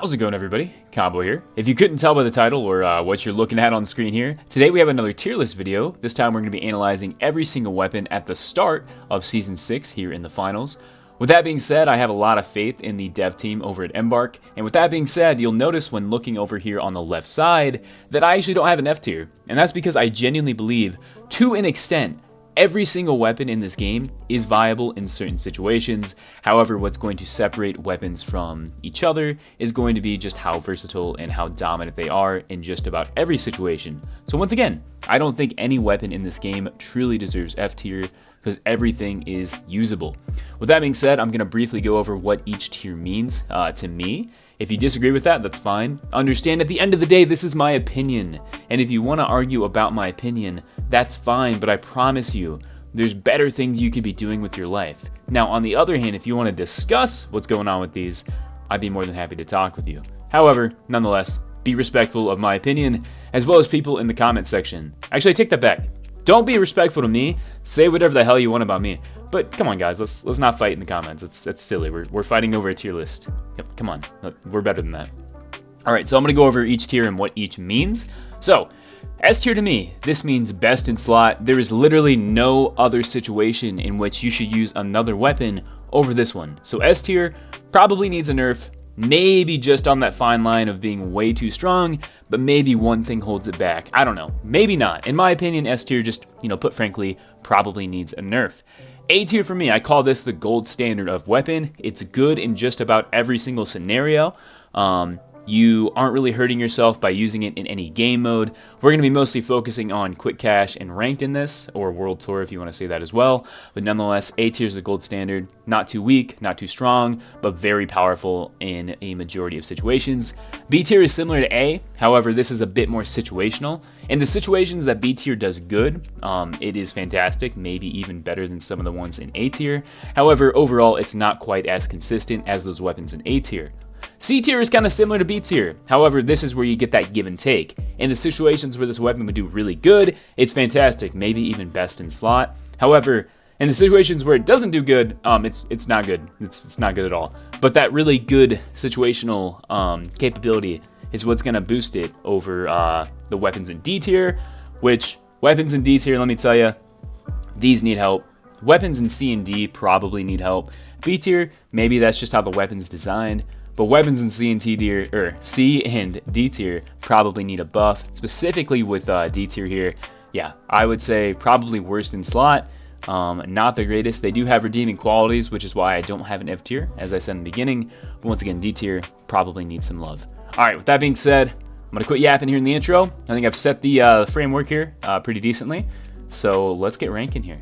How's it going, everybody? Combo here. If you couldn't tell by the title or what you're looking at on the screen here, today we have another tier list video. This time we're going to be analyzing every single weapon at the start of Season 6 here in the finals. With that being said, I have a lot of faith in the dev team over at Embark, and with that being said, you'll notice when looking over here on the left side that I actually don't have an F tier, and that's because I genuinely believe, to an extent, every single weapon in this game is viable in certain situations. However, what's going to separate weapons from each other is going to be just how versatile and how dominant they are in just about every situation. So once again, I don't think any weapon in this game truly deserves F tier because everything is usable. With that being said, I'm going to briefly go over what each tier means to me. If you disagree with that, that's fine. Understand at the end of the day, this is my opinion. And if you want to argue about my opinion, that's fine, but I promise you, there's better things you could be doing with your life. Now, on the other hand, if you want to discuss what's going on with these, I'd be more than happy to talk with you. However, nonetheless, be respectful of my opinion, as well as people in the comment section. Actually, I take that back. Don't be respectful to me. Say whatever the hell you want about me. But come on, guys, let's not fight in the comments. That's silly. We're fighting over a tier list. Yep, come on, we're better than that. All right, so I'm gonna go over each tier and what each means. So, S tier to me, this means best in slot. There is literally no other situation in which you should use another weapon over this one. So S tier probably needs a nerf. Maybe just on that fine line of being way too strong, but maybe one thing holds it back. I don't know, maybe not. In my opinion, S tier just, put frankly, probably needs a nerf. A tier for me, I call this the gold standard of weapon. It's good in just about every single scenario. You aren't really hurting yourself by using it in any game mode. We're going to be mostly focusing on quick cash and ranked in this, or world tour if you want to say that as well. But nonetheless, A tier is the gold standard. Not too weak, not too strong, but very powerful in a majority of situations. B tier is similar to A, however, this is a bit more situational. In the situations that B tier does good, it is fantastic, maybe even better than some of the ones in A tier. However, overall, it's not quite as consistent as those weapons in A tier. C tier is kind of similar to B tier. However, this is where you get that give and take. In the situations where this weapon would do really good, it's fantastic, maybe even best in slot. However, in the situations where it doesn't do good, it's not good. It's not good at all. But that really good situational capability is what's going to boost it over the weapons in D tier, which weapons in D tier, let me tell you, these need help. Weapons in C and D probably need help. B tier, maybe that's just how the weapon's designed. But weapons in C and C and D tier probably need a buff, specifically with D tier here. Yeah, I would say probably worst in slot, not the greatest. They do have redeeming qualities, which is why I don't have an F tier, as I said in the beginning. But once again, D tier probably needs some love. All right, with that being said, I'm gonna quit yapping here in the intro. I think I've set the framework here pretty decently. So let's get ranking here.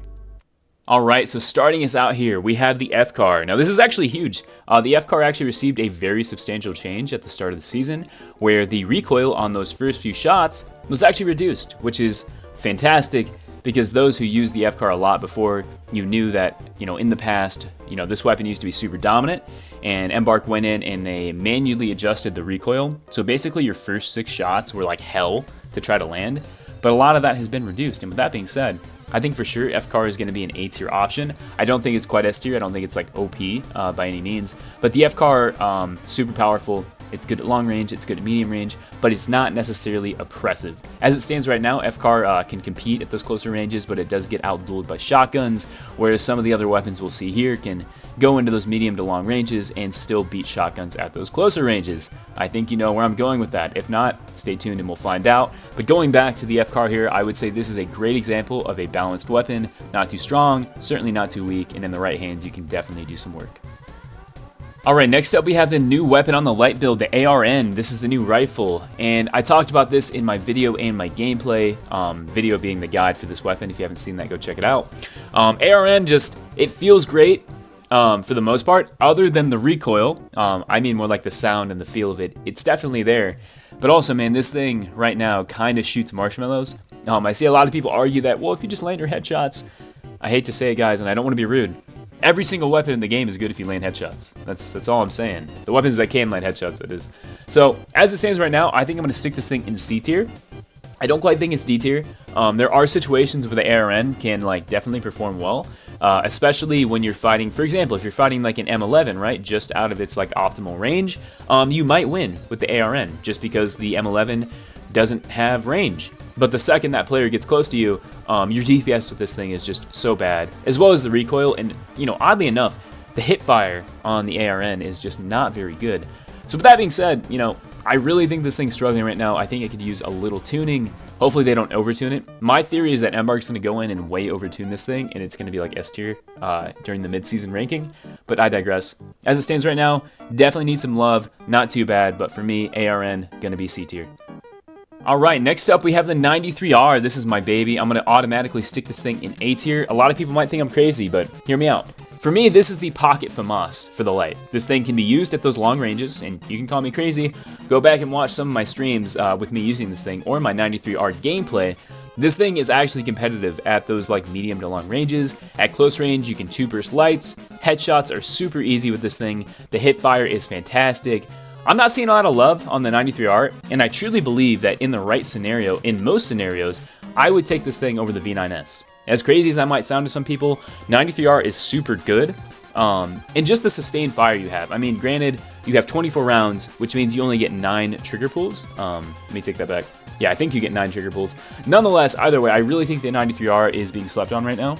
Alright, so starting us out here, we have the FCAR. Now this is actually huge. The FCAR actually received a very substantial change at the start of the season, where the recoil on those first few shots was actually reduced, which is fantastic, because those who used the FCAR a lot before, you knew that, in the past, this weapon used to be super dominant, and Embark went in and they manually adjusted the recoil. So basically your first 6 shots were like hell to try to land, but a lot of that has been reduced. And with that being said, I think for sure FCAR is going to be an A tier option. I don't think it's quite S tier. I don't think it's like OP by any means. But the FCAR, super powerful. It's good at long range, it's good at medium range, but it's not necessarily oppressive. As it stands right now, FCAR can compete at those closer ranges, but it does get outdueled by shotguns, whereas some of the other weapons we'll see here can go into those medium to long ranges and still beat shotguns at those closer ranges. I think you know where I'm going with that. If not, stay tuned and we'll find out. But going back to the FCAR here, I would say this is a great example of a balanced weapon, not too strong, certainly not too weak, and in the right hands you can definitely do some work. Alright, next up we have the new weapon on the light build, the ARN. This is the new rifle, and I talked about this in my video and my gameplay, video being the guide for this weapon. If you haven't seen that, go check it out. ARN it feels great for the most part, other than the recoil. I mean more like the sound and the feel of it. It's definitely there, but also, man, this thing right now kind of shoots marshmallows. I see a lot of people argue that, well, if you just land your headshots, I hate to say it, guys, and I don't want to be rude, every single weapon in the game is good if you land headshots. That's all I'm saying. The weapons that can land headshots, that is. So, as it stands right now, I think I'm going to stick this thing in C tier. I don't quite think it's D tier. There are situations where the ARN can definitely perform well, especially when you're fighting, for example, if you're fighting like an M11, right, just out of its like optimal range, you might win with the ARN just because the M11 doesn't have range. But the second that player gets close to you, your DPS with this thing is just so bad, as well as the recoil, and oddly enough, the hip fire on the ARN is just not very good. So with that being said, I really think this thing's struggling right now. I think it could use a little tuning. Hopefully they don't overtune it. My theory is that Embark's going to go in and way overtune this thing, and it's going to be like S tier during the mid-season ranking, but I digress. As it stands right now, definitely needs some love, not too bad, but for me, ARN, going to be C tier. Alright, next up we have the 93R. This is my baby. I'm going to automatically stick this thing in A tier. A lot of people might think I'm crazy, but hear me out. For me, this is the pocket FAMAS for the light. This thing can be used at those long ranges, and you can call me crazy. Go back and watch some of my streams with me using this thing, or my 93R gameplay. This thing is actually competitive at those like medium to long ranges. At close range, you can 2-burst lights. Headshots are super easy with this thing. The hip fire is fantastic. I'm not seeing a lot of love on the 93R, and I truly believe that in the right scenario, in most scenarios, I would take this thing over the V9S. As crazy as that might sound to some people, 93R is super good, and just the sustained fire you have. I mean, granted, you have 24 rounds, which means you only get 9 trigger pulls. Let me take that back. Yeah, I think you get 9 trigger pulls. Nonetheless, either way, I really think the 93R is being slept on right now.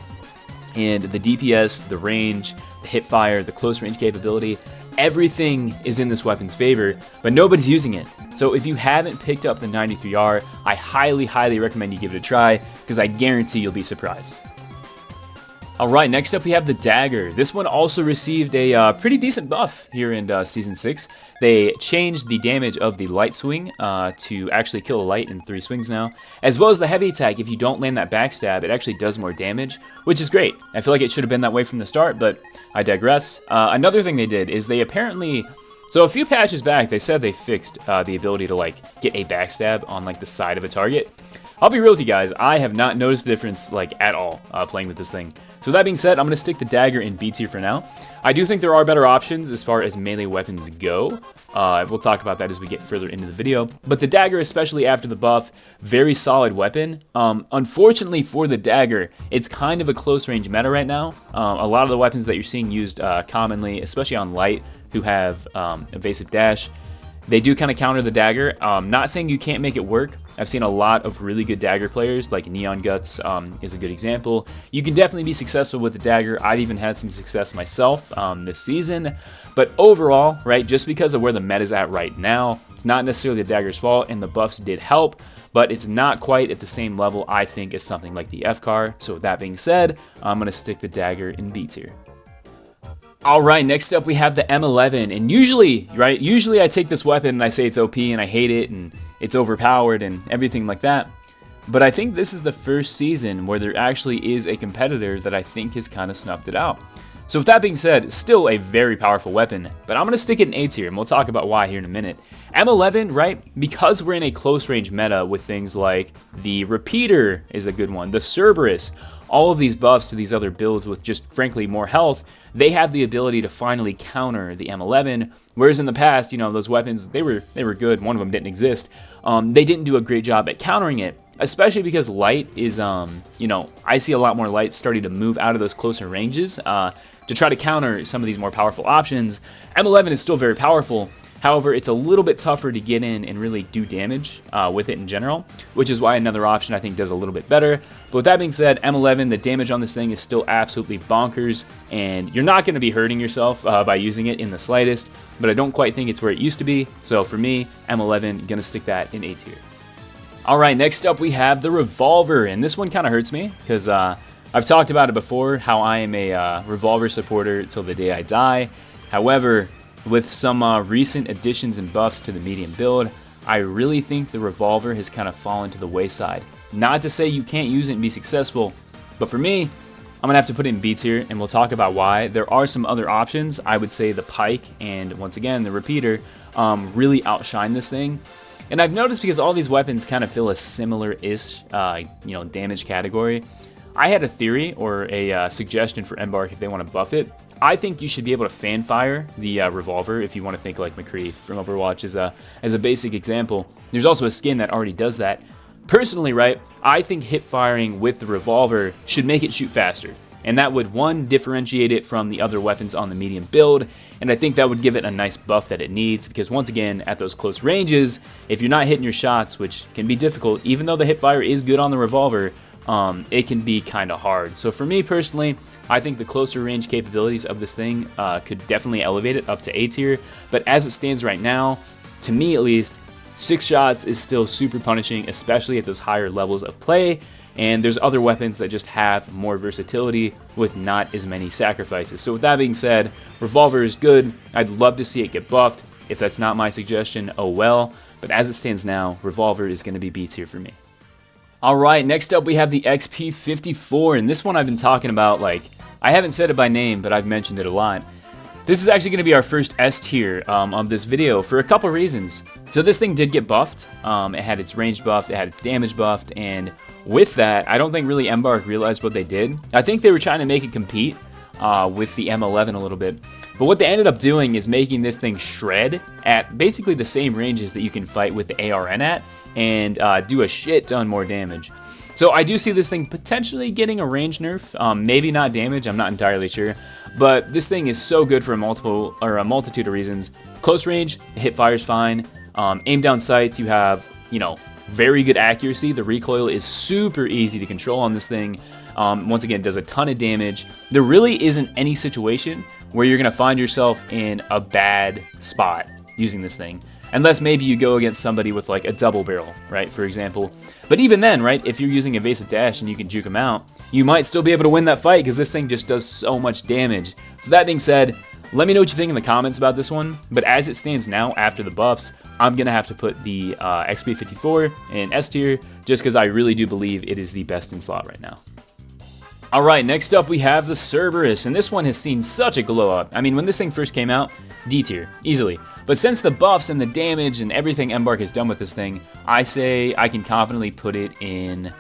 And the DPS, the range, the hip fire, the close range capability, everything is in this weapon's favor, but nobody's using it. So if you haven't picked up the 93R, I highly, highly recommend you give it a try, because I guarantee you'll be surprised. Alright, next up we have the DAGGER. This one also received a pretty decent buff here in Season 6. They changed the damage of the light swing to actually kill a light in 3 swings now, as well as the heavy attack. If you don't land that backstab, it actually does more damage, which is great. I feel like it should have been that way from the start, but I digress. Another thing they did is they apparently... So a few patches back, they said they fixed the ability to like get a backstab on like the side of a target. I'll be real with you guys, I have not noticed a difference like at all playing with this thing. So with that being said, I'm going to stick the DAGGER in B tier for now. I do think there are better options as far as melee weapons go. We'll talk about that as we get further into the video. But the DAGGER, especially after the buff, very solid weapon. Unfortunately for the DAGGER, it's kind of a close range meta right now. A lot of the weapons that you're seeing used commonly, especially on light, who have evasive dash, they do kind of counter the DAGGER. Not saying you can't make it work. I've seen a lot of really good DAGGER players, like Neon Guts is a good example. You can definitely be successful with the DAGGER. I've even had some success myself this season. But overall, right, just because of where the meta's at right now, it's not necessarily the DAGGER's fault, and the buffs did help, but it's not quite at the same level, I think, as something like the FCAR. So with that being said, I'm going to stick the DAGGER in B tier. Alright, next up we have the M11, and usually I take this weapon and I say it's OP and I hate it and it's overpowered and everything like that, but I think this is the first season where there actually is a competitor that I think has kind of snuffed it out. So with that being said, still a very powerful weapon, but I'm going to stick it in A tier, and we'll talk about why here in a minute. M11, right, because we're in a close range meta with things like the Repeater is a good one, the Cerberus, all of these buffs to these other builds with just, frankly, more health, they have the ability to finally counter the M11, whereas in the past, those weapons, they were good, one of them didn't exist. They didn't do a great job at countering it, especially because light is, I see a lot more light starting to move out of those closer ranges to try to counter some of these more powerful options. M11 is still very powerful. However, it's a little bit tougher to get in and really do damage with it in general, which is why another option I think does a little bit better. But with that being said, M11, the damage on this thing is still absolutely bonkers, and you're not going to be hurting yourself by using it in the slightest, but I don't quite think it's where it used to be. So for me, M11, going to stick that in A tier. Alright, next up we have the Revolver, and this one kind of hurts me because I've talked about it before, how I am a Revolver supporter till the day I die. However, with some recent additions and buffs to the medium build, I really think the Revolver has kind of fallen to the wayside. Not to say you can't use it and be successful, but for me, I'm going to have to put it in B tier, and we'll talk about why. There are some other options. I would say the Pike and, once again, the Repeater really outshine this thing. And I've noticed because all these weapons kind of fill a similar-ish damage category. I had a theory or a suggestion for Embark if they want to buff it. I think you should be able to fan fire the Revolver if you want to think like McCree from Overwatch as a basic example. There's also a skin that already does that. Personally, right, I think hip firing with the Revolver should make it shoot faster. And that would, one, differentiate it from the other weapons on the medium build, and I think that would give it a nice buff that it needs, because once again, at those close ranges, if you're not hitting your shots, which can be difficult, even though the hipfire is good on the revolver, it can be kind of hard. So for me personally, I think the closer range capabilities of this thing could definitely elevate it up to A tier, but as it stands right now, to me at least, 6 shots is still super punishing, especially at those higher levels of play, and there's other weapons that just have more versatility with not as many sacrifices. So with that being said, revolver is good. I'd love to see it get buffed. If that's not my suggestion, oh well, but as it stands now, revolver is going to be B tier for me. Alright, next up we have the XP54, and this one I've been talking about, like, I haven't said it by name, but I've mentioned it a lot. This is actually going to be our first S tier of this video for a couple reasons. So this thing did get buffed. It had its range buffed, it had its damage buffed, and with that, I don't think really Embark realized what they did. I think they were trying to make it compete with the M11 a little bit. But what they ended up doing is making this thing shred at basically the same ranges that you can fight with the ARN at, and do a shit ton more damage. So I do see this thing potentially getting a range nerf, maybe not damage, I'm not entirely sure. But this thing is so good for a multitude of reasons. Close range, the hip fire's fine. Aim down sights, you have, you know, very good accuracy. The recoil is super easy to control on this thing. Once again, does a ton of damage. There really isn't any situation where you're gonna find yourself in a bad spot using this thing. Unless maybe you go against somebody with like a double barrel, right, for example. But even then, right, if you're using evasive dash and you can juke them out, you might still be able to win that fight because this thing just does so much damage. So that being said, let me know what you think in the comments about this one. But as it stands now, after the buffs, I'm going to have to put the XP54 in S tier just because I really do believe it is the best in slot right now. Alright, next up we have the CERBERUS, and this one has seen such a glow up. I mean, when this thing first came out, D tier, easily. But since the buffs and the damage and everything Embark has done with this thing, I say I can confidently put it in...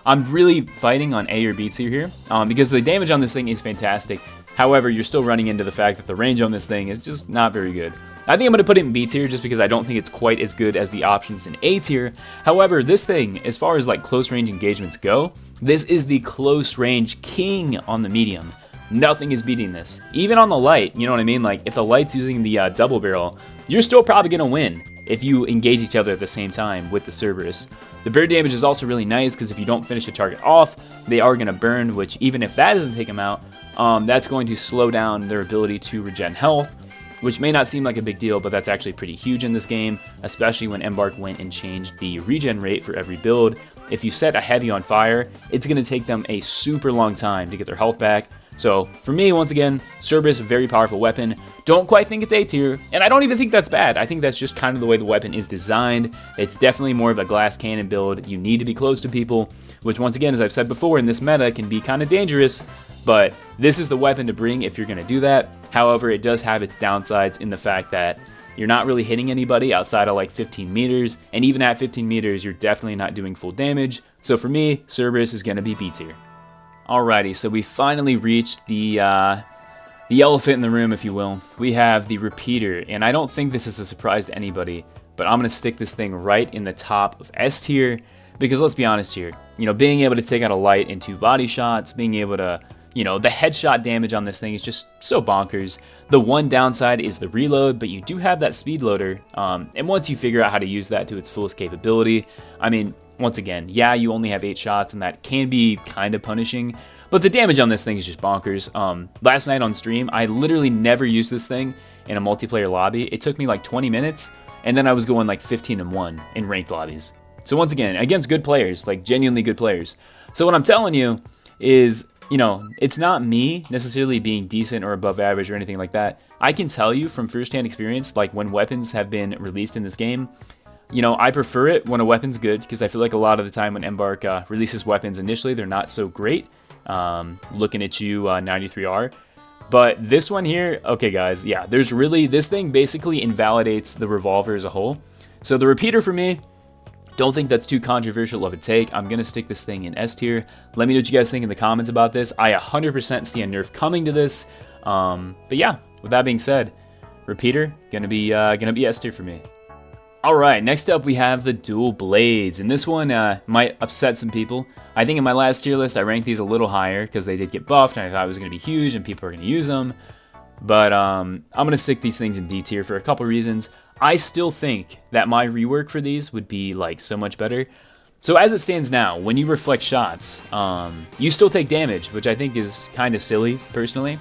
I'm really fighting on A or B tier here, because the damage on this thing is fantastic. However, you're still running into the fact that the range on this thing is just not very good. I think I'm going to put it in B tier just because I don't think it's quite as good as the options in A tier. However, this thing, as far as like close range engagements go, this is the close range king on the medium. Nothing is beating this. Even on the light, you know what I mean? Like, if the light's using the double barrel, you're still probably going to win if you engage each other at the same time with the CERBERUS. The bird damage is also really nice because if you don't finish a target off, they are going to burn, which even if that doesn't take them out, that's going to slow down their ability to regen health, which may not seem like a big deal, but that's actually pretty huge in this game, especially when Embark went and changed the regen rate for every build. If you set a heavy on fire, it's going to take them a super long time to get their health back. So for me, once again, CERBERUS, a very powerful weapon. Don't quite think it's A tier, and I don't even think that's bad. I think that's just kind of the way the weapon is designed. It's definitely more of a glass cannon build. You need to be close to people, which once again, as I've said before, in this meta can be kind of dangerous, but this is the weapon to bring if you're going to do that. However, it does have its downsides in the fact that you're not really hitting anybody outside of like 15 meters, and even at 15 meters, you're definitely not doing full damage. So for me, CERBERUS is going to be B tier. Alrighty, so we finally reached the elephant in the room, if you will. We have the repeater, and I don't think this is a surprise to anybody, but I'm going to stick this thing right in the top of S tier, because let's be honest here, you know, being able to take out a light in 2 body shots, being able to, you know, the headshot damage on this thing is just so bonkers. The one downside is the reload, but you do have that speed loader, and once you figure out how to use that to its fullest capability, I mean, once again, yeah, you only have 8 shots, and that can be kind of punishing, but the damage on this thing is just bonkers. Last night on stream, I literally never used this thing in a multiplayer lobby. It took me like 20 minutes, and then I was going like 15-1 in ranked lobbies. So once again, against good players, like genuinely good players. So what I'm telling you is, you know, it's not me necessarily being decent or above average or anything like that. I can tell you from firsthand experience, like when weapons have been released in this game, you know, I prefer it when a weapon's good, because I feel like a lot of the time when Embark releases weapons initially, they're not so great. Looking at you, 93R. But this one here, okay guys, yeah, there's really, this thing basically invalidates the revolver as a whole. So the repeater for me, don't think that's too controversial of a take. I'm going to stick this thing in S tier. Let me know what you guys think in the comments about this. I 100% see a nerf coming to this. But yeah, with that being said, repeater, gonna be S tier for me. Alright, next up we have the dual blades, and this one might upset some people. I think in my last tier list I ranked these a little higher because they did get buffed and I thought it was going to be huge and people are going to use them. But I'm going to stick these things in D tier for a couple reasons. I still think that my rework for these would be like so much better. So as it stands now, when you reflect shots, you still take damage, which I think is kind of silly, personally.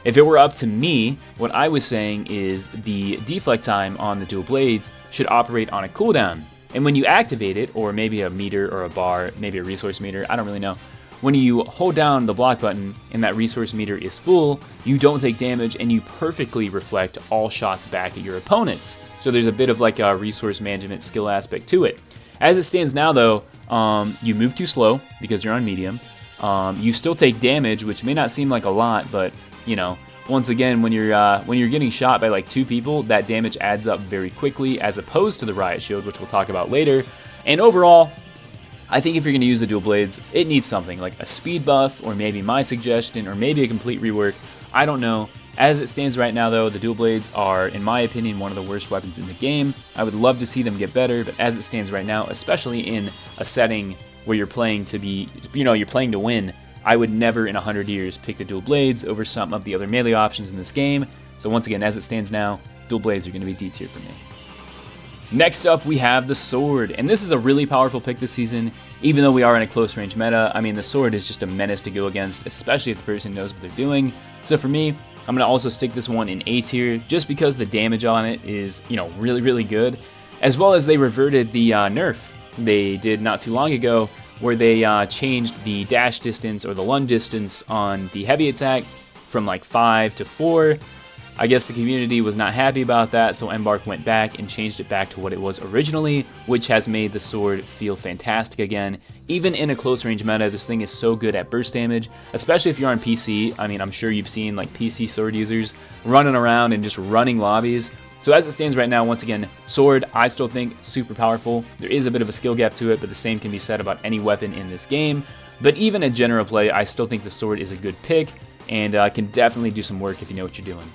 If it were up to me, what I was saying is the deflect time on the dual blades should operate on a cooldown. And when you activate it, or maybe a meter or a bar, maybe a resource meter, I don't really know. When you hold down the block button and that resource meter is full, you don't take damage and you perfectly reflect all shots back at your opponents. So there's a bit of like a resource management skill aspect to it. As it stands now though, you move too slow because you're on medium. You still take damage, which may not seem like a lot, but you know, once again, when you're getting shot by like 2 people, that damage adds up very quickly as opposed to the Riot Shield, which we'll talk about later. And overall, I think if you're going to use the dual blades, it needs something like a speed buff, or maybe my suggestion, or maybe a complete rework. I don't know. As it stands right now though, the dual blades are, in my opinion, one of the worst weapons in the game. I would love to see them get better, but as it stands right now, especially in a setting where you're playing to be, you're playing to win, I would never in 100 years pick the dual blades over some of the other melee options in this game. So once again, as it stands now, dual blades are going to be D tier for me. Next up, we have the sword, and this is a really powerful pick this season, even though we are in a close range meta. I mean, the sword is just a menace to go against, especially if the person knows what they're doing. So for me, I'm going to also stick this one in A tier, just because the damage on it is, really, really good, as well as they reverted the nerf they did not too long ago, where they changed the dash distance or the lunge distance on the heavy attack from like 5 to 4. I guess the community was not happy about that, so Embark went back and changed it back to what it was originally, which has made the sword feel fantastic again. Even in a close range meta, this thing is so good at burst damage, especially if you're on PC. I mean, I'm sure you've seen like PC sword users running around and just running lobbies. So as it stands right now, once again, sword, I still think super powerful. There is a bit of a skill gap to it, but the same can be said about any weapon in this game. But even in general play, I still think the sword is a good pick, and can definitely do some work if you know what you're doing.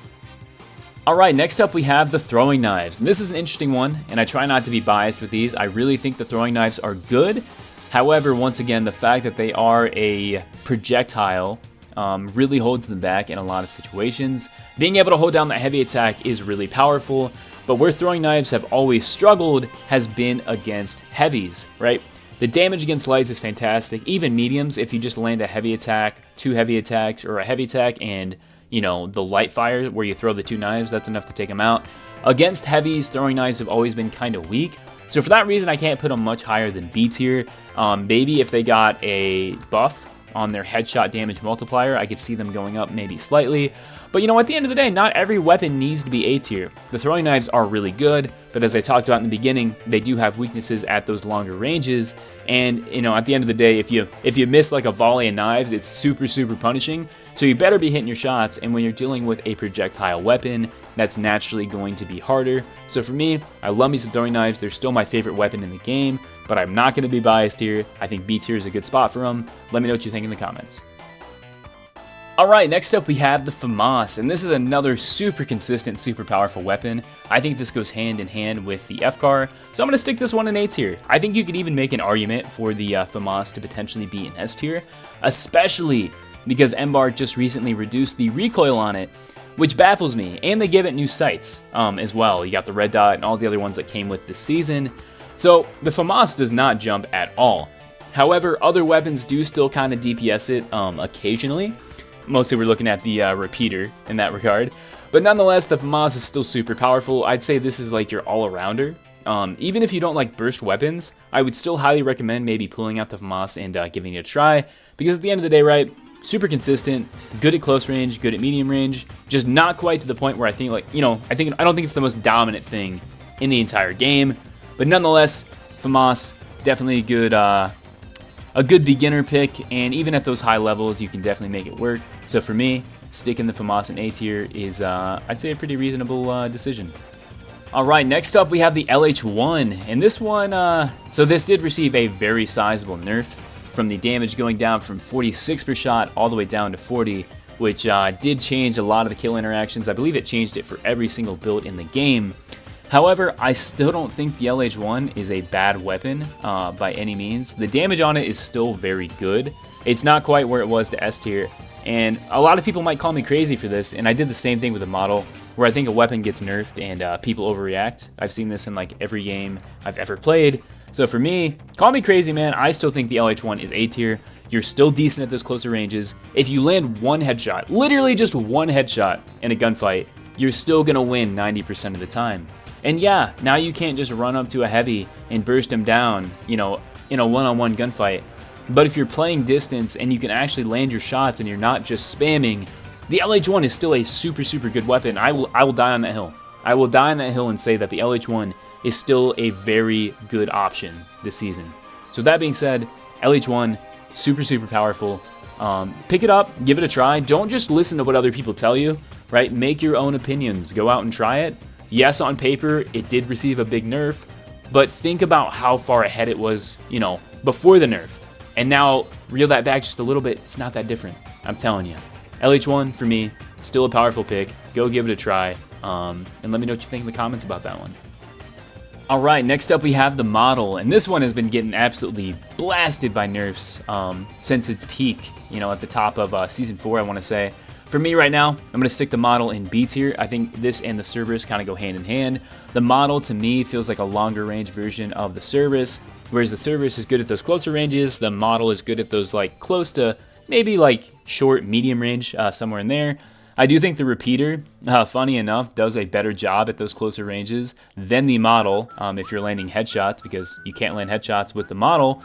Alright, next up we have the throwing knives. And this is an interesting one, and I try not to be biased with these. I really think the throwing knives are good. However, once again, the fact that they are a projectile really holds them back in a lot of situations. Being able to hold down that heavy attack is really powerful, but where throwing knives have always struggled has been against heavies, right? The damage against lights is fantastic. Even mediums, if you just land a heavy attack, 2 heavy attacks, or a heavy attack and the light fire where you throw the 2 knives, that's enough to take them out. Against heavies, throwing knives have always been kind of weak. So for that reason, I can't put them much higher than B tier. Maybe if they got a buff on their headshot damage multiplier, I could see them going up maybe slightly. But at the end of the day, not every weapon needs to be A tier. The throwing knives are really good, but as I talked about in the beginning, they do have weaknesses at those longer ranges. And at the end of the day, if you miss like a volley of knives, it's super, super punishing. So you better be hitting your shots, and when you're dealing with a projectile weapon, that's naturally going to be harder. So for me, I love me some throwing knives. They're still my favorite weapon in the game, but I'm not going to be biased here. I think B tier is a good spot for them. Let me know what you think in the comments. Alright, next up we have the FAMAS, and this is another super consistent, super powerful weapon. I think this goes hand in hand with the FCAR, so I'm going to stick this one in A tier. I think you could even make an argument for the FAMAS to potentially be in S tier, especially because Embark just recently reduced the recoil on it, which baffles me, and they give it new sights as well. You got the red dot and all the other ones that came with this season. So the FAMAS does not jump at all. However, other weapons do still kind of DPS it occasionally. Mostly we're looking at the repeater in that regard. But nonetheless, the FAMAS is still super powerful. I'd say this is like your all-arounder. Even if you don't like burst weapons, I would still highly recommend maybe pulling out the FAMAS and giving it a try. Because at the end of the day, right, super consistent, good at close range, good at medium range, just not quite to the point where I think I don't think it's the most dominant thing in the entire game. But nonetheless, FAMAS, definitely good, a good beginner pick, and even at those high levels, you can definitely make it work. So for me, sticking the FAMAS in A tier is, I'd say, a pretty reasonable decision. Alright, next up we have the LH1, and this one, so this did receive a very sizable nerf, from the damage going down from 46 per shot all the way down to 40, which did change a lot of the kill interactions. I believe it changed it for every single build in the game. However, I still don't think the LH1 is a bad weapon by any means. The damage on it is still very good. It's not quite where it was to S tier, and a lot of people might call me crazy for this, and I did the same thing with the model, where I think a weapon gets nerfed and people overreact. I've seen this in like every game I've ever played. So for me, call me crazy, man. I still think the LH1 is A tier. You're still decent at those closer ranges. If you land one headshot, literally just one headshot in a gunfight, you're still gonna win 90% of the time. And yeah, now you can't just run up to a heavy and burst him down, you know, in a one-on-one gunfight. But if you're playing distance and you can actually land your shots and you're not just spamming, the LH1 is still a super, super good weapon. I will die on that hill. I will die on that hill and say that the LH1 is still a very good option this season. So that being said, LH1, super, super powerful. Pick it up, give it a try. Don't just listen to what other people tell you, right? Make your own opinions. Go out and try it. Yes, on paper, it did receive a big nerf, but think about how far ahead it was, you know, before the nerf. And now, reel that back just a little bit, it's not that different. I'm telling you. LH1, for me, still a powerful pick. Go give it a try, and let me know what you think in the comments about that one. Alright, next up we have the model, and this one has been getting absolutely blasted by nerfs since its peak, you know, at the top of Season 4, I want to say. For me right now, I'm going to stick the model in B tier. I think this and the Cerberus kind of go hand in hand. The model, to me, feels like a longer range version of the Cerberus, whereas the Cerberus is good at those closer ranges, the model is good at those like close to maybe like short, medium range, somewhere in there. I do think the repeater, funny enough, does a better job at those closer ranges than the model if you're landing headshots, because you can't land headshots with the model.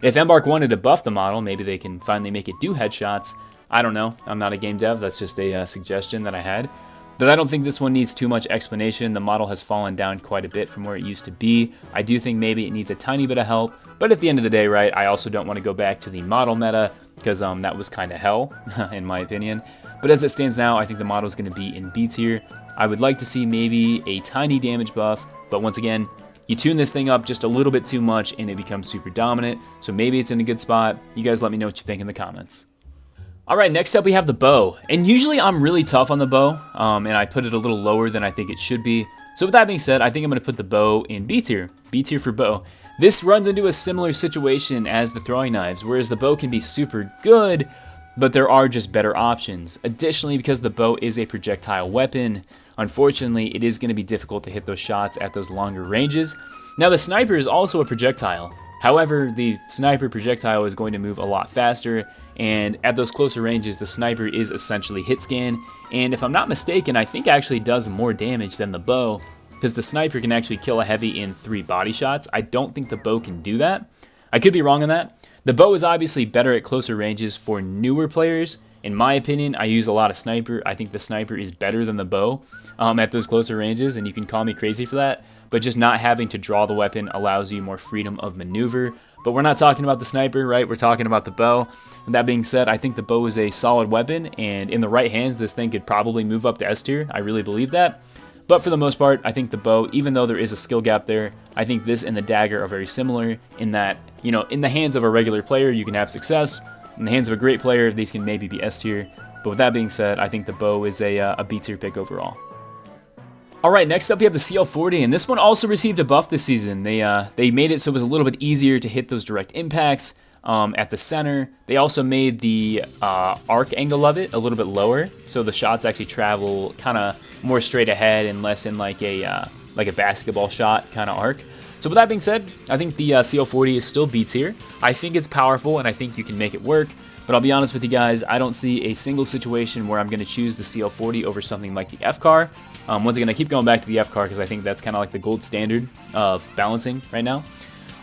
If Embark wanted to buff the model, maybe they can finally make it do headshots. I don't know. I'm not a game dev. That's just a suggestion that I had. But I don't think this one needs too much explanation. The model has fallen down quite a bit from where it used to be. I do think maybe it needs a tiny bit of help. But at the end of the day, right, I also don't want to go back to the model meta because that was kind of hell, in my opinion. But as it stands now, I think the model is going to be in B tier. I would like to see maybe a tiny damage buff. But once again, you tune this thing up just a little bit too much and it becomes super dominant. So maybe it's in a good spot. You guys let me know what you think in the comments. Alright, next up we have the bow, and usually I'm really tough on the bow, and I put it a little lower than I think it should be. So with that being said, I think I'm going to put the bow in B tier for bow. This runs into a similar situation as the throwing knives, whereas the bow can be super good, but there are just better options. Additionally, because the bow is a projectile weapon, unfortunately it is going to be difficult to hit those shots at those longer ranges. Now the sniper is also a projectile. However, the sniper projectile is going to move a lot faster, and at those closer ranges, the sniper is essentially hit scan, and if I'm not mistaken, I think actually does more damage than the bow, because the sniper can actually kill a heavy in 3 body shots. I don't think the bow can do that. I could be wrong on that. The bow is obviously better at closer ranges for newer players. In my opinion, I use a lot of sniper. I think the sniper is better than the bow at those closer ranges, and you can call me crazy for that. But just not having to draw the weapon allows you more freedom of maneuver. But we're not talking about the sniper, right? We're talking about the bow. And that being said, I think the bow is a solid weapon, and in the right hands, this thing could probably move up to S tier. I really believe that. But for the most part, I think the bow, even though there is a skill gap there, I think this and the dagger are very similar in that, you know, in the hands of a regular player, you can have success. In the hands of a great player, these can maybe be S tier. But with that being said, I think the bow is a B tier pick overall. Alright, next up we have the CL40, and this one also received a buff this season. They made it so it was a little bit easier to hit those direct impacts at the center. They also made the arc angle of it a little bit lower, so the shots actually travel kind of more straight ahead and less in like a basketball shot kind of arc. So with that being said, I think the CL40 is still B tier. I think it's powerful, and I think you can make it work. But I'll be honest with you guys, I don't see a single situation where I'm going to choose the CL40 over something like the FCAR. Once again, I keep going back to the FCAR because I think that's kind of like the gold standard of balancing right now.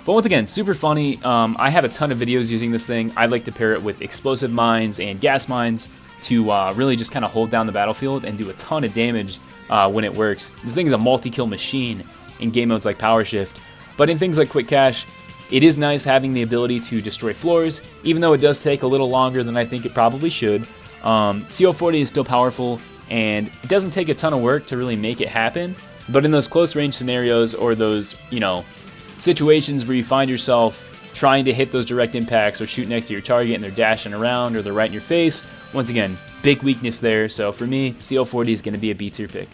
But once again, super funny. I have a ton of videos using this thing. I like to pair it with explosive mines and gas mines to really just kind of hold down the battlefield and do a ton of damage when it works. This thing is a multi-kill machine in game modes like Power Shift. But in things like Quick Cash, it is nice having the ability to destroy floors, even though it does take a little longer than I think it probably should. CL40 is still powerful, and it doesn't take a ton of work to really make it happen. But in those close range scenarios or those, you know, situations where you find yourself trying to hit those direct impacts or shoot next to your target and they're dashing around or they're right in your face, once again, big weakness there. So for me, CL40 is going to be a B tier pick.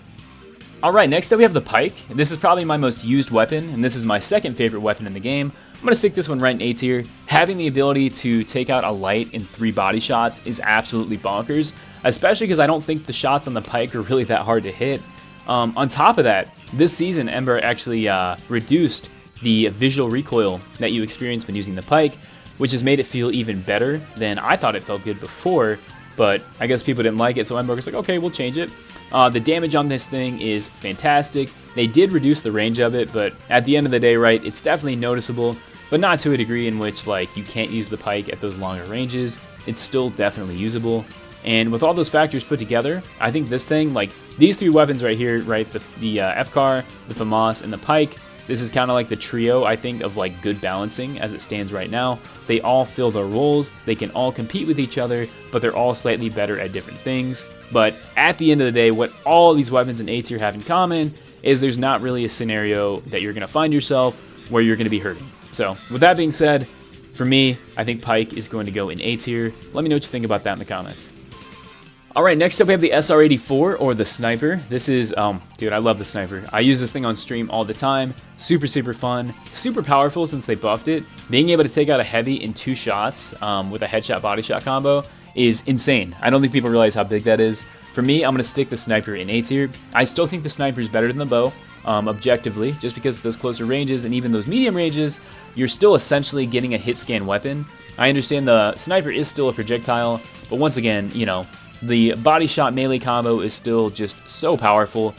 Alright, next up we have the pike. This is probably my most used weapon, and this is my second favorite weapon in the game. I'm going to stick this one right in A tier. Having the ability to take out a light in 3 body shots is absolutely bonkers, especially because I don't think the shots on the pike are really that hard to hit. On top of that, this season Ember actually reduced the visual recoil that you experience when using the pike, which has made it feel even better than I thought it felt good before. But I guess people didn't like it, so Ember was like, okay, we'll change it. The damage on this thing is fantastic. They did reduce the range of it, but at the end of the day, right, it's definitely noticeable, but not to a degree in which, like, you can't use the pike at those longer ranges. It's still definitely usable. And with all those factors put together, I think this thing, like, these 3 weapons right here, right, the FCAR, the FAMAS, and the pike, this is kind of like the trio, I think, of like good balancing as it stands right now. They all fill their roles, they can all compete with each other, but they're all slightly better at different things. But at the end of the day, what all these weapons in A tier have in common is there's not really a scenario that you're going to find yourself where you're going to be hurting. So with that being said, for me, I think pike is going to go in A tier. Let me know what you think about that in the comments. Alright, next up we have the SR84, or the sniper. This is, dude, I love the sniper. I use this thing on stream all the time. Super, super fun. Super powerful since they buffed it. Being able to take out a heavy in 2 shots with a headshot body shot combo is insane. I don't think people realize how big that is. For me, I'm going to stick the sniper in A tier. I still think the sniper is better than the bow, objectively, just because of those closer ranges and even those medium ranges, you're still essentially getting a hit scan weapon. I understand the sniper is still a projectile, but once again, you know, the body shot melee combo is still just so powerful.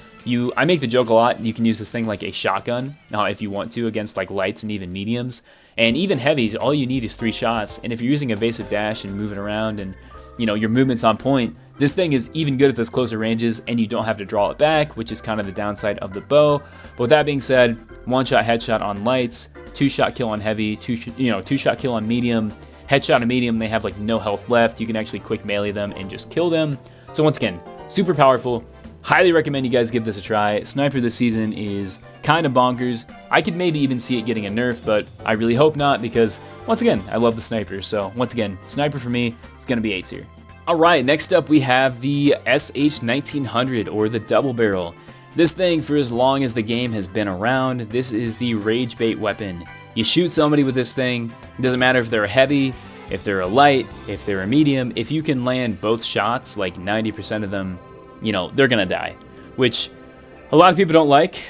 I make the joke a lot, you can use this thing like a shotgun if you want to against like lights and even mediums. And even heavies, all you need is 3 shots. And if you're using evasive dash and moving around and, you know, your movement's on point, this thing is even good at those closer ranges and you don't have to draw it back, which is kind of the downside of the bow. But with that being said, 1-shot headshot on lights, 2-shot kill on heavy, 2-shot kill on medium. Headshot and medium, they have like no health left. You can actually quick melee them and just kill them. So once again, super powerful. Highly recommend you guys give this a try. Sniper this season is kind of bonkers. I could maybe even see it getting a nerf, but I really hope not because, once again, I love the sniper. So once again, sniper for me is going to be A tier. Alright, next up we have the SH1900, or the double barrel. This thing, for as long as the game has been around, this is the rage bait weapon. You shoot somebody with this thing, it doesn't matter if they're a heavy, if they're a light, if they're a medium, if you can land both shots, like 90% of them, you know, they're gonna die. Which a lot of people don't like,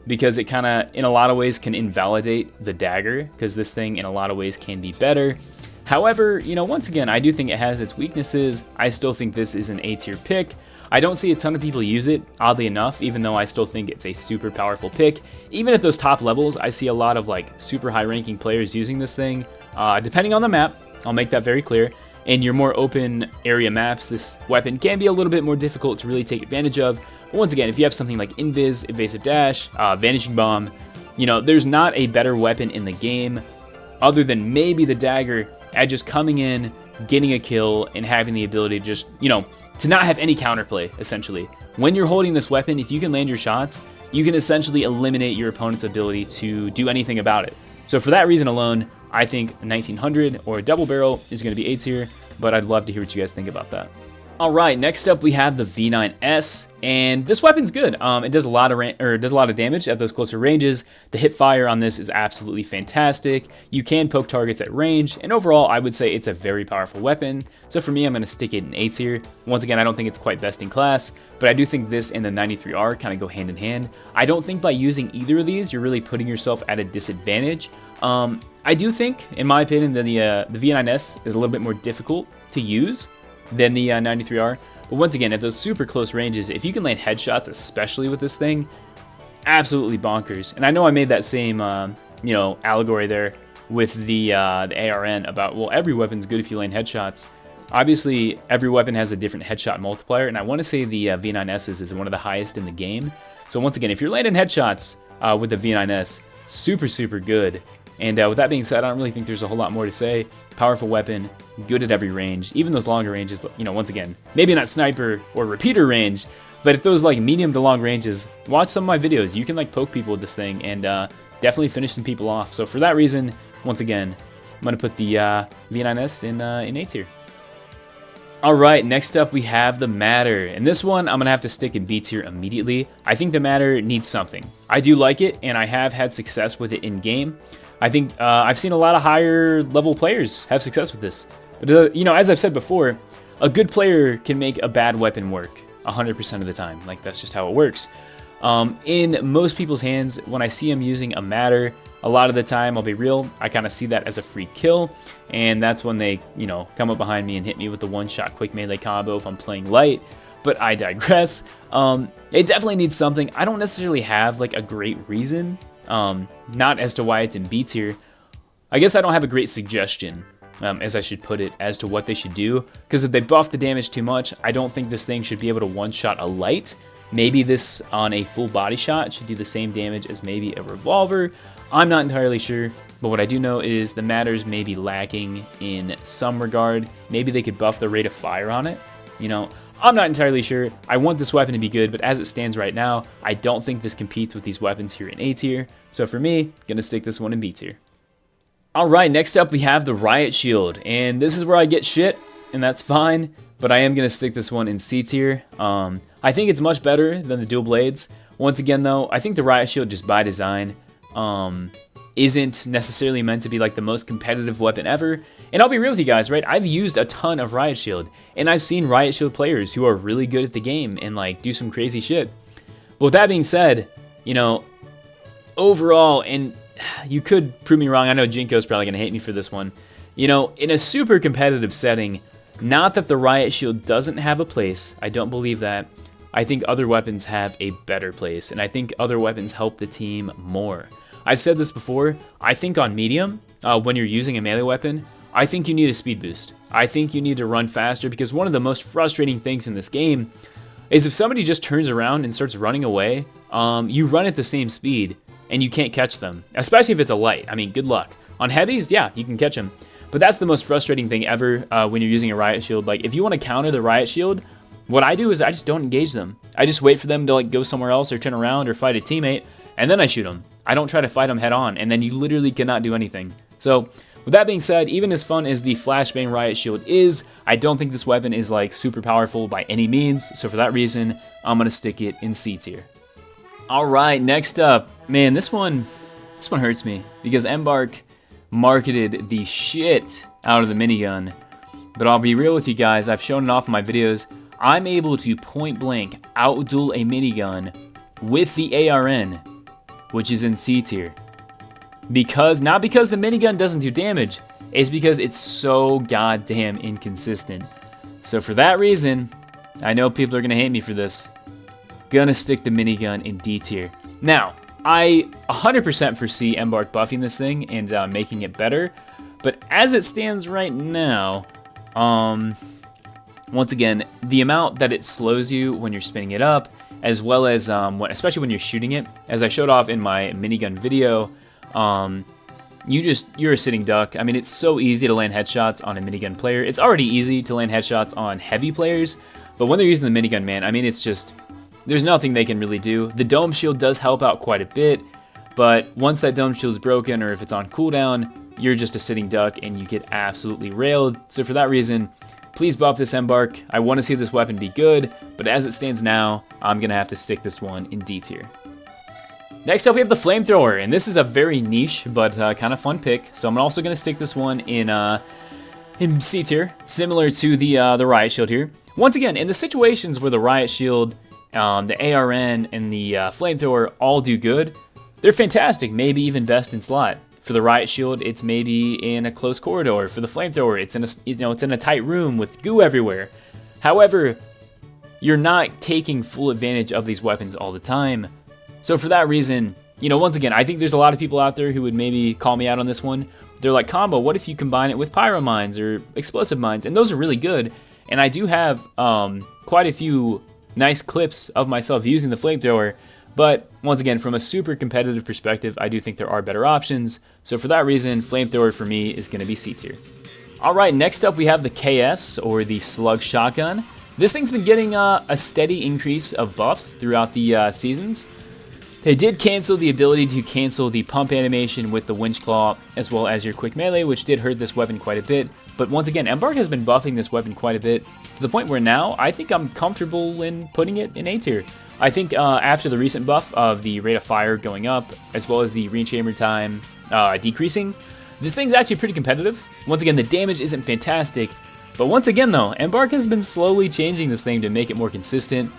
because it kind of, in a lot of ways, can invalidate the dagger, because this thing, in a lot of ways, can be better. However, you know, once again, I do think it has its weaknesses. I still think this is an A tier pick. I don't see a ton of people use it, oddly enough, even though I still think it's a super powerful pick. Even at those top levels, I see a lot of like super high ranking players using this thing. Depending on the map, I'll make that very clear. In your more open area maps, this weapon can be a little bit more difficult to really take advantage of. But once again, if you have something like Invis, Evasive Dash, Vanishing Bomb, you know, there's not a better weapon in the game other than maybe the dagger at just coming in, getting a kill, and having the ability to just, you know, to not have any counterplay, essentially. When you're holding this weapon, if you can land your shots, you can essentially eliminate your opponent's ability to do anything about it. So for that reason alone, I think a 1900 or a double barrel is going to be A tier, but I'd love to hear what you guys think about that. Alright, next up we have the V9S, and this weapon's good. It does a lot of damage at those closer ranges. The hip fire on this is absolutely fantastic. You can poke targets at range, and overall I would say it's a very powerful weapon. So for me, I'm going to stick it in A tier. Once again, I don't think it's quite best in class, but I do think this and the 93R kind of go hand in hand. I don't think by using either of these, you're really putting yourself at a disadvantage. I do think, in my opinion, that the V9S is a little bit more difficult to use than the 93R. But once again, at those super close ranges, if you can land headshots, especially with this thing, absolutely bonkers. And I know I made that same, you know, allegory there with the ARN about, well, every weapon's good if you land headshots. Obviously, every weapon has a different headshot multiplier, and I want to say the V9S's is one of the highest in the game. So once again, if you're landing headshots with the V9S, super, super good. And with that being said, I don't really think there's a whole lot more to say. Powerful weapon, good at every range, even those longer ranges, you know, once again, maybe not sniper or repeater range, but if those like medium to long ranges, watch some of my videos. You can like poke people with this thing and definitely finish some people off. So for that reason, once again, I'm going to put the V9S in A tier. Alright, next up we have the Matter, and this one I'm going to have to stick in B tier immediately. I think the Matter needs something. I do like it, and I have had success with it in game. I think I've seen a lot of higher level players have success with this. But, you know, as I've said before, a good player can make a bad weapon work 100% of the time. Like, that's just how it works. In most people's hands, when I see them using a Matter, a lot of the time, I'll be real, I kind of see that as a free kill, and that's when they, you know, come up behind me and hit me with the one-shot quick melee combo if I'm playing light, but I digress. It definitely needs something. I don't necessarily have, like, a great reason, not as to why it's in B tier. I guess I don't have a great suggestion, as I should put it, as to what they should do, because if they buff the damage too much, I don't think this thing should be able to one-shot a light. Maybe this on a full body shot should do the same damage as maybe a revolver. I'm not entirely sure, but what I do know is the Matters may be lacking in some regard. Maybe they could buff the rate of fire on it. You know, I'm not entirely sure. I want this weapon to be good, but as it stands right now, I don't think this competes with these weapons here in A tier. So for me, gonna stick this one in B tier. Alright, next up we have the Riot Shield, and this is where I get shit, and that's fine, but I am gonna stick this one in C tier. I think it's much better than the dual blades. Once again though, I think the Riot Shield just by design isn't necessarily meant to be like the most competitive weapon ever. And I'll be real with you guys, right? I've used a ton of Riot Shield, and I've seen Riot Shield players who are really good at the game and like do some crazy shit. But with that being said, you know, overall, and you could prove me wrong, I know Jinko's probably gonna hate me for this one. You know, in a super competitive setting, not that the Riot Shield doesn't have a place, I don't believe that. I think other weapons have a better place, and I think other weapons help the team more. I've said this before, I think on medium, when you're using a melee weapon, I think you need a speed boost. I think you need to run faster, because one of the most frustrating things in this game is if somebody just turns around and starts running away, you run at the same speed, and you can't catch them, especially if it's a light. I mean, good luck. On heavies, yeah, you can catch them, but that's the most frustrating thing ever when you're using a Riot Shield. Like, if you want to counter the Riot Shield, what I do is I just don't engage them. I just wait for them to like go somewhere else or turn around or fight a teammate, and then I shoot them. I don't try to fight them head on, and then you literally cannot do anything. So, with that being said, even as fun as the Flashbang Riot Shield is, I don't think this weapon is like super powerful by any means, so for that reason, I'm gonna stick it in C tier. Alright, next up, man, this one hurts me, because Embark marketed the shit out of the minigun, but I'll be real with you guys, I've shown it off in my videos, I'm able to point blank outduel a minigun with the ARN, which is in C tier. Not because the minigun doesn't do damage, it's because it's so goddamn inconsistent. So for that reason, I know people are gonna hate me for this, gonna stick the minigun in D tier. Now, I 100% foresee Embark buffing this thing and making it better, but as it stands right now, once again, the amount that it slows you when you're spinning it up, as well as, especially when you're shooting it, as I showed off in my minigun video, you're a sitting duck. I mean, it's so easy to land headshots on a minigun player. It's already easy to land headshots on heavy players, but when they're using the minigun, man, I mean, it's just, there's nothing they can really do. The dome shield does help out quite a bit, but once that dome shield is broken, or if it's on cooldown, you're just a sitting duck and you get absolutely railed. So for that reason, please buff this Embark. I want to see this weapon be good, but as it stands now, I'm going to have to stick this one in D tier. Next up, we have the Flamethrower, and this is a very niche but kind of fun pick, so I'm also going to stick this one in C tier, similar to the Riot Shield here. Once again, in the situations where the Riot Shield, the ARN, and the Flamethrower all do good, they're fantastic, maybe even best in slot. For the Riot Shield, it's maybe in a close corridor. For the Flamethrower, it's in a, it's in a tight room with goo everywhere. However, you're not taking full advantage of these weapons all the time. So for that reason, once again, I think there's a lot of people out there who would maybe call me out on this one. They're like, Combo, what if you combine it with pyro mines or explosive mines? And those are really good. And I do have quite a few nice clips of myself using the Flamethrower. But once again, from a super competitive perspective, I do think there are better options. So for that reason, Flamethrower for me is going to be C tier. Alright, next up we have the KS, or the Slug Shotgun. This thing's been getting a steady increase of buffs throughout the seasons. They did cancel the ability to cancel the pump animation with the winch claw, as well as your quick melee, which did hurt this weapon quite a bit. But once again, Embark has been buffing this weapon quite a bit, to the point where now I think I'm comfortable in putting it in A tier. I think after the recent buff of the rate of fire going up, as well as the range chamber time decreasing, this thing's actually pretty competitive. Once again, the damage isn't fantastic, but once again though, Embark has been slowly changing this thing to make it more consistent.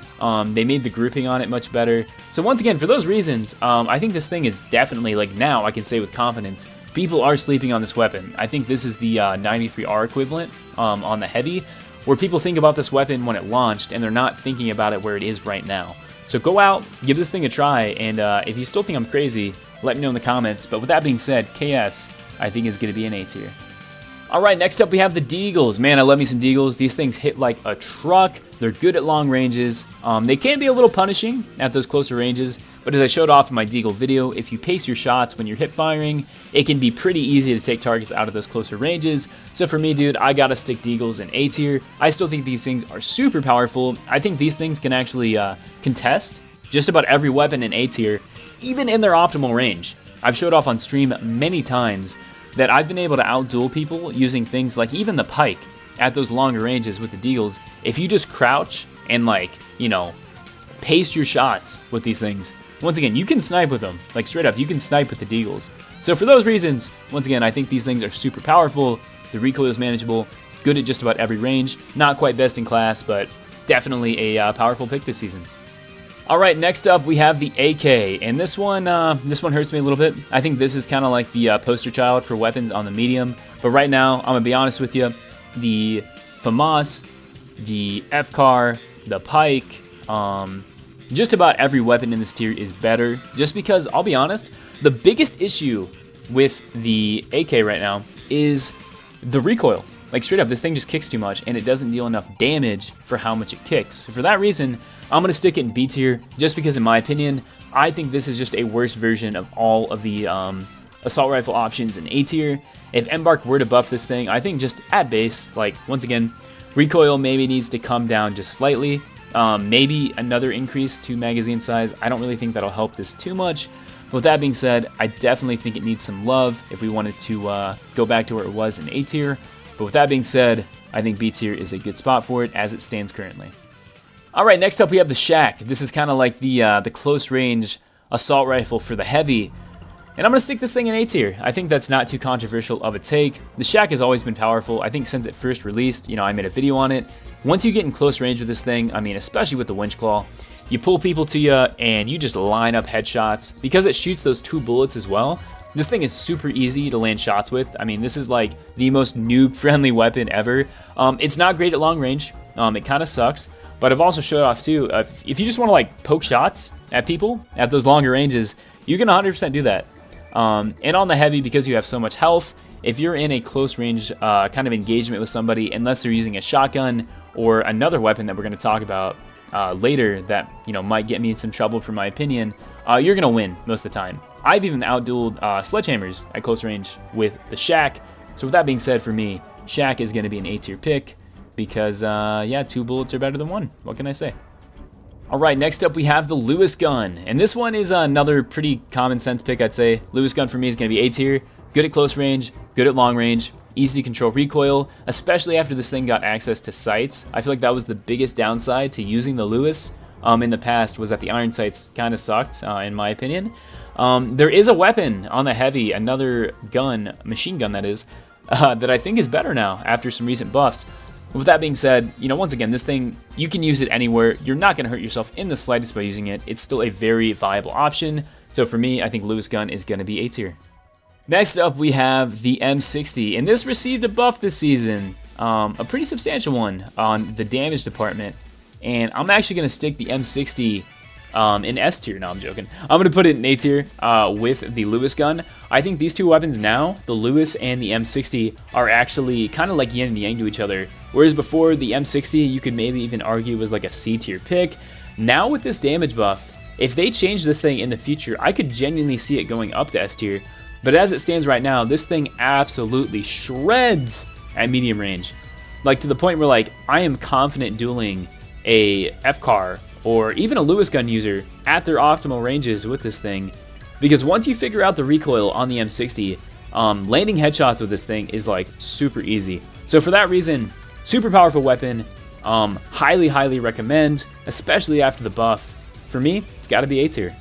They made the grouping on it much better. So once again, for those reasons, I think this thing is definitely, like now I can say with confidence, people are sleeping on this weapon. I think this is the 93R equivalent on the heavy, where people think about this weapon when it launched and they're not thinking about it where it is right now. So go out, give this thing a try, and if you still think I'm crazy, let me know in the comments. But with that being said, KS, I think is going to be an A tier. Alright, next up we have the Deagles. Man, I love me some Deagles. These things hit like a truck. They're good at long ranges. They can be a little punishing at those closer ranges, but as I showed off in my Deagle video, if you pace your shots when you're hip firing, it can be pretty easy to take targets out of those closer ranges. So for me, dude, I gotta stick Deagles in A tier. I still think these things are super powerful. I think these things can actually contest just about every weapon in A tier, even in their optimal range. I've showed off on stream many times that I've been able to outduel people using things like even the pike at those longer ranges with the Deagles. If you just crouch and, like, you know, pace your shots with these things, once again, you can snipe with them. Like, straight up, you can snipe with the Deagles. So for those reasons, once again, I think these things are super powerful. The recoil is manageable, good at just about every range. Not quite best in class, but definitely a powerful pick this season. Alright, next up we have the AK, and this one hurts me a little bit. I think this is kind of like the poster child for weapons on the medium, but right now, I'm going to be honest with you, the FAMAS, the FCAR, the pike, just about every weapon in this tier is better, just because, I'll be honest, the biggest issue with the AK right now is the recoil. Like, straight up, this thing just kicks too much, and it doesn't deal enough damage for how much it kicks. So for that reason, I'm going to stick it in B tier, just because, in my opinion, I think this is just a worse version of all of the assault rifle options in A tier. If Embark were to buff this thing, I think just at base, like, once again, recoil maybe needs to come down just slightly. Maybe another increase to magazine size. I don't really think that'll help this too much. With that being said, I definitely think it needs some love if we wanted to go back to where it was in A tier. But with that being said, I think B tier is a good spot for it as it stands currently. Alright, next up we have the Shack. This is kind of like the close range assault rifle for the heavy. And I'm going to stick this thing in A tier. I think that's not too controversial of a take. The Shack has always been powerful. I think since it first released, you know, I made a video on it. Once you get in close range with this thing, I mean, especially with the winch claw, you pull people to you and you just line up headshots. Because it shoots those 2 bullets as well, this thing is super easy to land shots with. I mean, this is like the most noob-friendly weapon ever. It's not great at long range. It kind of sucks. But I've also showed off too, if you just want to like poke shots at people at those longer ranges, you can 100% do that. And on the heavy, because you have so much health, if you're in a close range kind of engagement with somebody, unless they're using a shotgun or another weapon that we're going to talk about later that, you know, might get me in some trouble for my opinion, you're going to win most of the time. I've even outdueled sledgehammers at close range with the Shack. So with that being said, for me, Shack is going to be an A tier pick because, yeah, 2 bullets are better than 1. What can I say? Alright, next up we have the Lewis gun. And this one is another pretty common sense pick, I'd say. Lewis gun for me is going to be A tier. Good at close range, good at long range, easy to control recoil, especially after this thing got access to sights. I feel like that was the biggest downside to using the Lewis in the past, was that the iron sights kind of sucked, in my opinion. There is a weapon on the heavy, another gun, machine gun that is, that I think is better now after some recent buffs. With that being said, you know, once again, this thing, you can use it anywhere. You're not going to hurt yourself in the slightest by using it. It's still a very viable option. So for me, I think Lewis gun is going to be A tier. Next up, we have the M60, and this received a buff this season, a pretty substantial one on the damage department. And I'm actually going to stick the M60 in S tier. No, I'm joking. I'm going to put it in A tier with the Lewis gun. I think these 2 weapons now, the Lewis and the M60, are actually kind of like yin and yang to each other. Whereas before, the M60, you could maybe even argue was like a C tier pick. Now with this damage buff, if they change this thing in the future, I could genuinely see it going up to S tier. But as it stands right now, this thing absolutely shreds at medium range. Like, to the point where, like, I am confident dueling a FCAR or even a Lewis gun user at their optimal ranges with this thing, because once you figure out the recoil on the M60, landing headshots with this thing is like super easy. So for that reason, super powerful weapon, highly recommend, especially after the buff. For me, it's got to be A tier.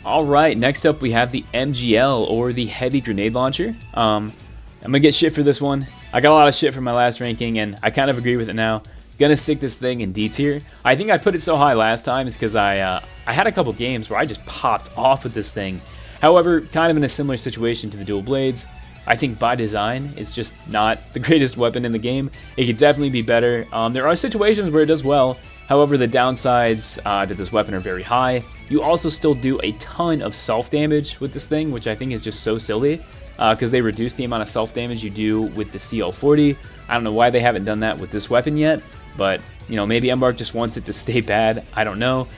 Alright, next up we have the MGL, or the Heavy Grenade Launcher. I'm going to get shit for this one. I got a lot of shit from my last ranking, and I kind of agree with it now. Gonna stick this thing in D tier. I think I put it so high last time is because I had a couple games where I just popped off with this thing. However, kind of in a similar situation to the dual blades, I think by design, it's just not the greatest weapon in the game. It could definitely be better. There are situations where it does well. However, the downsides to this weapon are very high. You also still do a ton of self-damage with this thing, which I think is just so silly, because they reduce the amount of self-damage you do with the CL40. I don't know why they haven't done that with this weapon yet, but, you know, maybe Embark just wants it to stay bad. I don't know.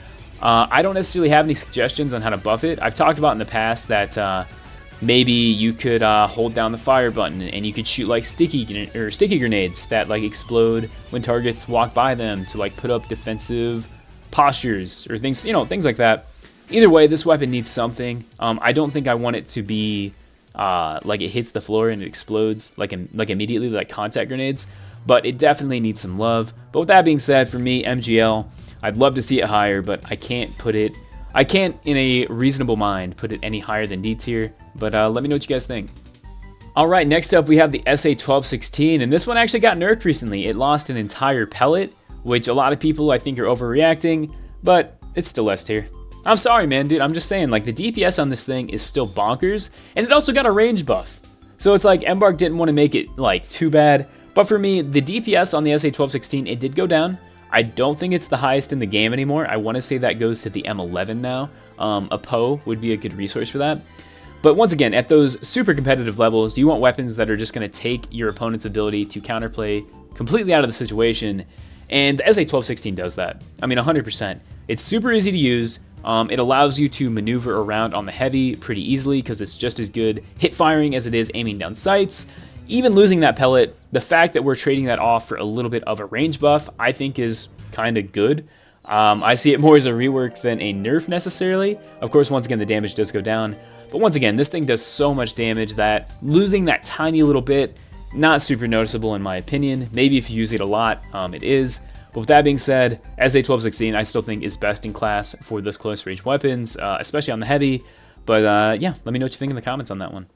I don't necessarily have any suggestions on how to buff it. I've talked about in the past that maybe you could hold down the fire button and you could shoot like sticky grenades that like explode when targets walk by them to like put up defensive postures or things, you know, things like that. Either way, this weapon needs something. I don't think I want it to be like it hits the floor and it explodes like immediately like contact grenades, but it definitely needs some love. But with that being said, for me, MGL, I'd love to see it higher, but I can't in a reasonable mind put it any higher than D tier, but let me know what you guys think. Alright, next up we have the SA-1216, and this one actually got nerfed recently. It lost an entire pellet, which a lot of people I think are overreacting, but it's still S tier. I'm sorry, man, dude, I'm just saying, like, the DPS on this thing is still bonkers, and it also got a range buff. So it's like Embark didn't want to make it, like, too bad, but for me, the DPS on the SA-1216, it did go down. I don't think it's the highest in the game anymore. I want to say that goes to the M11 now. A PO would be a good resource for that. But once again, at those super competitive levels, you want weapons that are just going to take your opponent's ability to counterplay completely out of the situation, and the SA-1216 does that. I mean, 100%. It's super easy to use. It allows you to maneuver around on the heavy pretty easily because it's just as good hit firing as it is aiming down sights. Even losing that pellet, the fact that we're trading that off for a little bit of a range buff, I think is kind of good. I see it more as a rework than a nerf necessarily. Of course, once again, the damage does go down. But once again, this thing does so much damage that losing that tiny little bit, not super noticeable in my opinion. Maybe if you use it a lot, it is. But with that being said, SA-1216 I still think is best in class for those close range weapons, especially on the heavy. But yeah, let me know what you think in the comments on that one.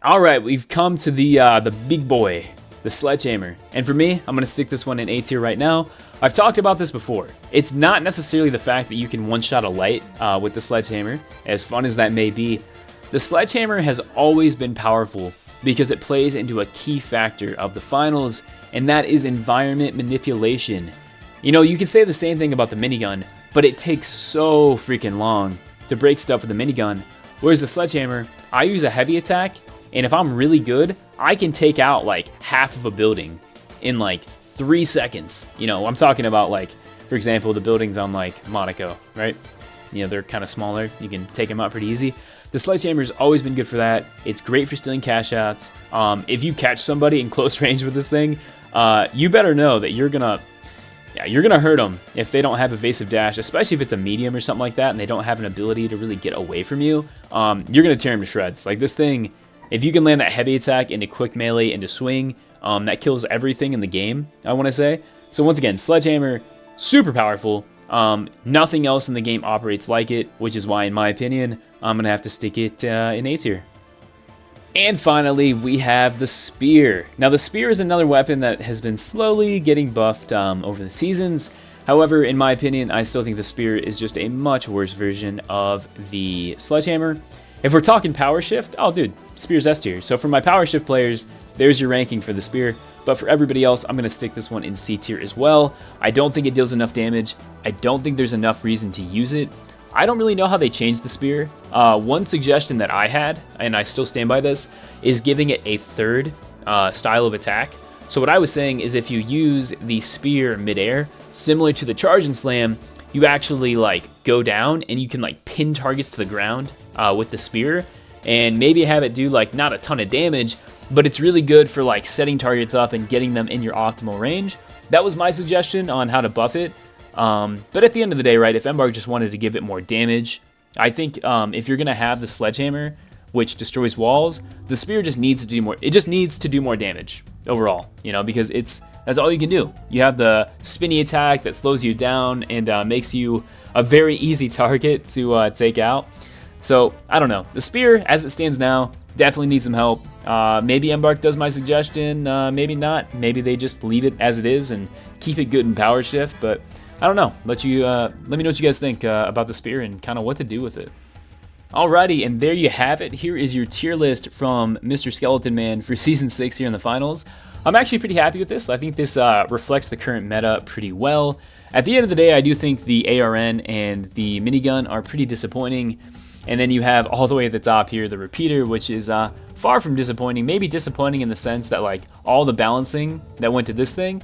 Alright, we've come to the big boy, the Sledgehammer. And for me, I'm going to stick this one in A tier right now. I've talked about this before. It's not necessarily the fact that you can one-shot a light with the Sledgehammer, as fun as that may be. The Sledgehammer has always been powerful because it plays into a key factor of the finals, and that is environment manipulation. You know, you could say the same thing about the minigun, but it takes so freaking long to break stuff with the minigun. Whereas the Sledgehammer, I use a heavy attack, and if I'm really good, I can take out like half of a building in like 3 seconds. You know, I'm talking about like, for example, the buildings on like Monaco, right? You know, they're kind of smaller. You can take them out pretty easy. The Sledgehammer's always been good for that. It's great for stealing cash outs. If you catch somebody in close range with this thing, you better know that you're gonna hurt them if they don't have evasive dash, especially if it's a medium or something like that and they don't have an ability to really get away from you. You're gonna tear them to shreds. Like this thing, if you can land that heavy attack into quick melee, into swing, that kills everything in the game, I want to say. So once again, Sledgehammer, super powerful. Nothing else in the game operates like it, which is why, in my opinion, I'm going to have to stick it in A tier. And finally, we have the Spear. Now, the Spear is another weapon that has been slowly getting buffed over the seasons. However, in my opinion, I still think the Spear is just a much worse version of the Sledgehammer. If we're talking power shift, oh dude, Spear's S tier. So for my power shift players, there's your ranking for the Spear. But for everybody else, I'm going to stick this one in C tier as well. I don't think it deals enough damage. I don't think there's enough reason to use it. I don't really know how they changed the Spear. One suggestion that I had, and I still stand by this, is giving it a third style of attack. So what I was saying is if you use the Spear midair, similar to the Charge and Slam, you actually like go down and you can like pin targets to the ground with the Spear, and maybe have it do like not a ton of damage, but it's really good for like setting targets up and getting them in your optimal range. That was my suggestion on how to buff it. But at the end of the day, right, if Embark just wanted to give it more damage, I think if you're going to have the Sledgehammer, which destroys walls, the spear just needs to do more. It just needs to do more damage overall, you know, because that's all you can do. You have the spinny attack that slows you down and makes you a very easy target to take out. So I don't know. The spear, as it stands now, definitely needs some help. Maybe Embark does my suggestion. Maybe not. Maybe they just leave it as it is and keep it good in power shift. But I don't know. Let me know what you guys think about the spear and kind of what to do with it. Alrighty, and there you have it. Here is your tier list from Mr. Skeleton Man for Season 6 here in the finals. I'm actually pretty happy with this. I think this reflects the current meta pretty well. At the end of the day, I do think the ARN and the minigun are pretty disappointing. And then you have all the way at the top here the repeater, which is far from disappointing. Maybe disappointing in the sense that like all the balancing that went to this thing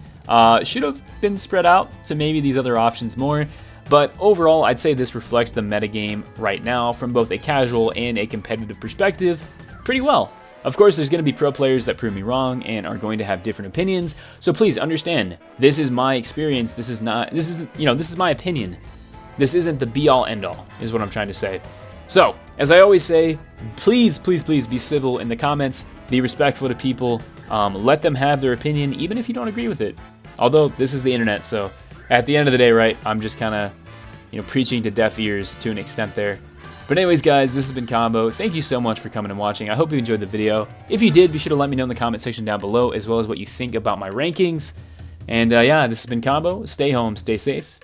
should have been spread out to maybe these other options more. But overall, I'd say this reflects the metagame right now from both a casual and a competitive perspective pretty well. Of course, there's going to be pro players that prove me wrong and are going to have different opinions. So please understand, this is my experience. This is my opinion. This isn't the be all end all, is what I'm trying to say. So, as I always say, please, please, please be civil in the comments. Be respectful to people. Let them have their opinion, even if you don't agree with it. Although this is the internet, so at the end of the day, right, I'm just kind of, preaching to deaf ears to an extent there. But anyways, guys, this has been Combo. Thank you so much for coming and watching. I hope you enjoyed the video. If you did, be sure to let me know in the comment section down below, as well as what you think about my rankings. And yeah, this has been Combo. Stay home, stay safe,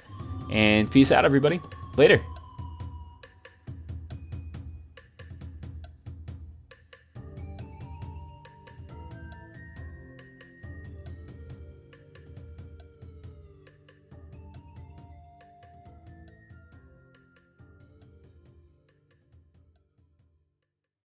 and peace out, everybody. Later.